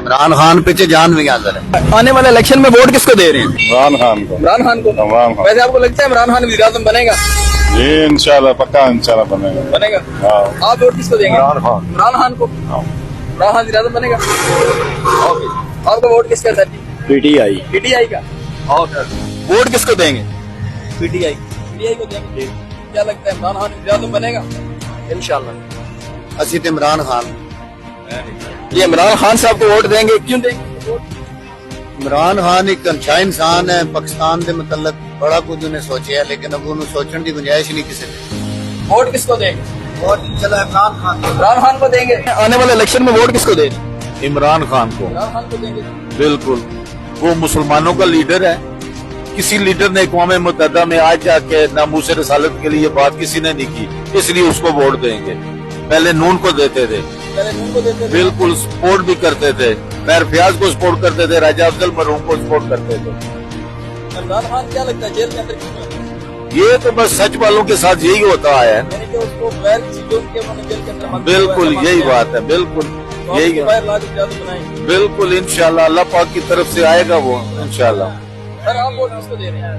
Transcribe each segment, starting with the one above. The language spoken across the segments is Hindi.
इमरान खान पे जान भी हाजिर है। आने वाले इलेक्शन में वोट किसको दे रहे हैं? इमरान खान को। इमरान खान को। इमरान खान। वैसे आपको लगता है इमरान खान वज़ीर आज़म बनेगा? जी इंशाल्लाह, पक्का इंशाल्लाह बनेगा। बनेगा। हाँ। आप वोट किसको देंगे? इमरान खान। इमरान खान को। इमरान खान वज़ीर आज़म बनेगा। ओके। आपका वोट किसका सर जी? पीटीआई। पीटीआई का। ओके। वोट किसको देंगे? पीटीआई। पीटीआई को देंगे। क्या लगता है इमरान खान वज़ीर आज़म बनेगा? इंशाल्लाह असी तो इमरान खान। ये इमरान खान साहब को वोट देंगे, क्यों देंगे वोट? इमरान खान एक अच्छा इंसान है, पाकिस्तान के मतलब बड़ा कुछ उन्हें सोचा है, लेकिन अब उन्हें सोचने की गुंजाइश नहीं किसी ने। वोट किसको देंगे? वोट चला इमरान खान। इमरान खान को देंगे। आने वाले इलेक्शन में वोट किसको देंगे? इमरान खान को। इमरान खान को देंगे। बिल्कुल, वो मुसलमानों का लीडर है। किसी लीडर ने अक़वाम मुत्तहिदा में आज जाके नामूस रसालत के लिए बात किसी ने नहीं की, इसलिए उसको वोट देंगे। पहले नून को देते थे, पहले नून को देते थे। बिल्कुल सपोर्ट भी करते थे, खैर फयाज को सपोर्ट करते थे, राजा अफजल मरहूम को सपोर्ट करते थे। इमरान खान क्या लगता है जेल के अंदर क्यों है? ये तो बस सच वालों के साथ यही होता आया है। यानी कि उसको बगैर किसी जुर्म के उन्होंने जेल के अंदर बंद किया हुआ है, बिल्कुल ऐसा यही मानते हैं। बात है, बिल्कुल तो आप यही उसको बाहर ला के वज़ीर बनाएंगे। बिल्कुल इंशाल्लाह अल्लाह पाक की तरफ से आएगा वो इंशाल्लाह। सर आप वोट किसको दे रहे हैं?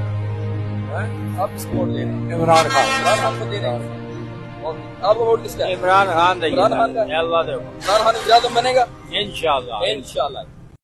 आप किसको वोट दे रहे हैं? इमरान खान। इमरान खान को दे रहे हैं। आपका वोट किसका है? इमरान खान इमरान खान का। अल्लाह दे इमरान खान वज़ीर आज़म बनेगा इंशाल्लाह। इंशाल्लाह।